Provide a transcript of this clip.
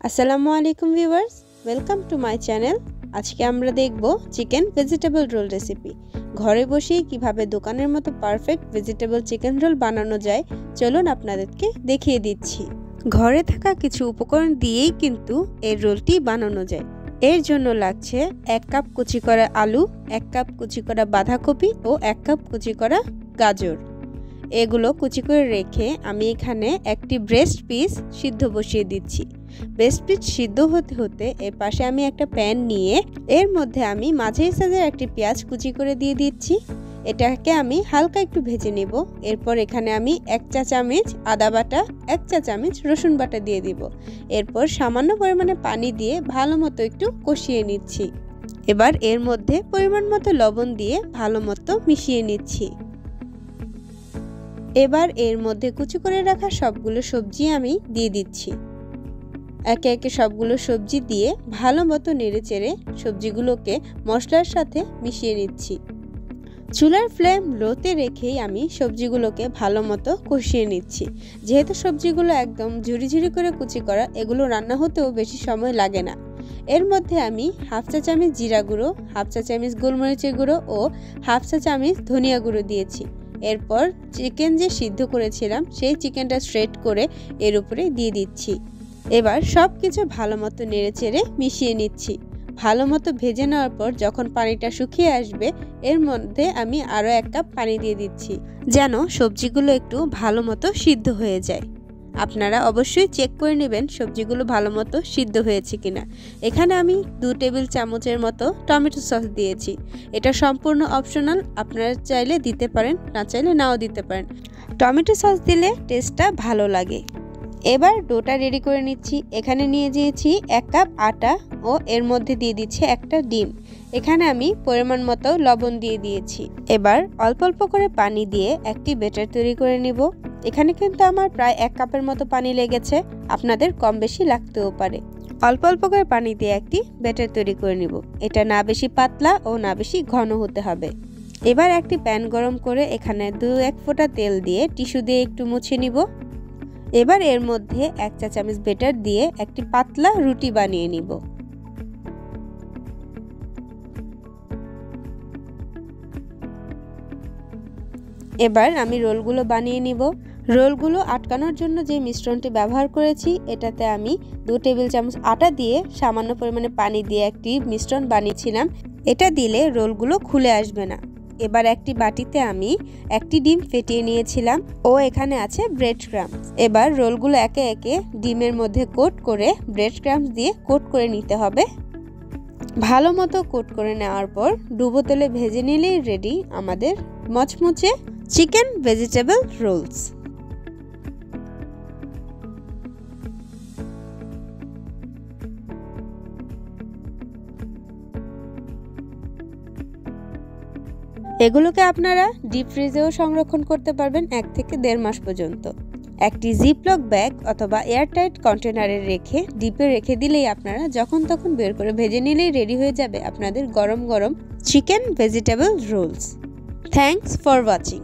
আসসালামু আলাইকুম viewers, welcome to my channel. আজকে আমরা দেখব চিকেন ভেজিটেবল রোল রেসিপি। ঘরে বসেই কিভাবে দোকানের মতো পারফেক্ট ভেজিটেবল চিকেন রোল বানানো যায় চলুন আপনাদেরকে দেখিয়ে দিচ্ছি। ঘরে থাকা কিছু উপকরণ দিয়েই কিন্তু এই রোলটি বানানো যায়। এর জন্য লাগছে 1 কাপ কুচি করা আলু, 1 কাপ কুচি করা বাঁধাকপি ও 1 কাপ কুচি করা গাজর। এগুলো কুচি করে রেখে আমি এখানে একটি ব্রেস্ট পিস সিদ্ধ বসিয়ে দিচ্ছি। ব্রেস্ট পিস সিদ্ধ হতে হতে এর পাশে আমি একটা প্যান নিয়ে এর মধ্যে আমি মাঝারি সাইজের একটি পেঁয়াজ কুচি করে দিয়ে দিচ্ছি। এটাকে আমি হালকা একটু ভেজে নেব। এরপর এখানে আমি 1 চা চামচ আদা বাটা, 1 চা চামচ রসুন বাটা দিয়ে দিব। এরপর সামান্য পরিমাণে পানি দিয়ে ভালো মতো একটু কষিয়ে নিচ্ছি। এবার এর মধ্যে পরিমাণ মতো লবণ দিয়ে ভালো মতো মিশিয়ে নিচ্ছি। এবার এর মধ্যে কুচি করে রাখা সবগুলো সবজি আমি দিয়ে দিচ্ছি। একে একে সবগুলো সবজি দিয়ে ভালো মতো নেড়েচেড়ে সবজিগুলোকে মশলার সাথে মিশিয়ে নিচ্ছি। চুলার ফ্লেম লোতে রেখেই আমি সবজিগুলোকে ভালো মতো কষিয়ে নিচ্ছি। যেহেতু সবজিগুলো একদম ঝুরি ঝুরি করে কুচি করা, এগুলো রান্না হতেও বেশি সময় লাগে না। এর মধ্যে আমি 1/2 চা চামচ জিরা গুঁড়ো, 1/2 চা চামচ গোলমরিচের গুঁড়ো ও 1/2 চা চামচ ধনিয়া গুঁড়ো দিয়েছি। এরপর চিকেন যে সিদ্ধ করেছিলাম সেই চিকেনটা শ্রেড করে এর উপরে দিয়ে দিচ্ছি। এবার সব কিছু ভালো মতো নেড়েচেড়ে মিশিয়ে নিচ্ছি। ভালো মতো ভেজে নেওয়ার পর যখন পানিটা শুকিয়ে আসবে এর মধ্যে আমি আরও 1 কাপ পানি দিয়ে দিচ্ছি, যেন সবজিগুলো একটু ভালো মতো সিদ্ধ হয়ে যায়। আপনারা অবশ্যই চেক করে নেবেন সবজিগুলো ভালো মতো সিদ্ধ হয়েছে কিনা। এখানে আমি 2 টেবিল চামচের মতো টমেটো সস দিয়েছি। এটা সম্পূর্ণ অপশনাল, আপনারা চাইলে দিতে পারেন, না চাইলে নাও দিতে পারেন। টমেটো সস দিলে টেস্টটা ভালো লাগে। এবার ডোটা রেডি করে নিচ্ছি। এখানে নিয়ে নিয়েছি 1 কাপ আটা ও এর মধ্যে দিয়ে দিচ্ছি একটা ডিম। এখানে আমি পরিমাণ মতো লবণ দিয়ে দিয়েছি। এবার অল্প অল্প করে পানি দিয়ে একটি ব্যাটার তৈরি করে নিব। এখানে কিন্তু আমার প্রায় 1 কাপের মতো পানি লেগেছে, আপনাদের কম বেশি লাগতেও পারে। অল্প অল্প করে পানি দিয়ে একটি ব্যাটার তৈরি করে নিব। এটা না বেশি পাতলা ও না বেশি ঘন হতে হবে। এবার একটি প্যান গরম করে এখানে 2-1 ফোঁটা তেল দিয়ে টিস্যু দিয়ে একটু মুছে নিব। এবার এর মধ্যে 1 চা চামচ ব্যাটার দিয়ে একটি পাতলা রুটি বানিয়ে নিব। এবার আমি রোলগুলো বানিয়ে নিব। রোলগুলো আটকানোর জন্য যে মিশ্রণটি ব্যবহার করেছি এটাতে আমি 2 টেবিল চামচ আটা দিয়ে সামান্য পরিমাণে পানি দিয়ে একটি মিশ্রণ বানিয়েছিলাম। এটা দিলে রোলগুলো খুলে আসবে না। এবার একটি বাটিতে আমি একটি ডিম ফেটিয়ে নিয়েছিলাম ও এখানে আছে ব্রেড ক্রাম্বস। এবার রোলগুলো একে একে ডিমের মধ্যে কোট করে ব্রেড ক্রাম্বস দিয়ে কোট করে নিতে হবে। ভালো মতো কোট করে নেওয়ার পর ডুবো তেলে ভেজে নিলেই রেডি আমাদের মচমচে চিকেন ভেজিটেবল রোলস। এগুলোকে আপনারা ডিপ ফ্রিজেও সংরক্ষণ করতে পারবেন 1 থেকে 1.5 মাস পর্যন্ত। একটি জিপলক ব্যাগ অথবা এয়ারটাইট কন্টেনারে রেখে ডিপে রেখে দিলেই আপনারা যখন তখন বের করে ভেজে নিলেই রেডি হয়ে যাবে আপনাদের গরম গরম chicken vegetable rolls. Thanks for watching.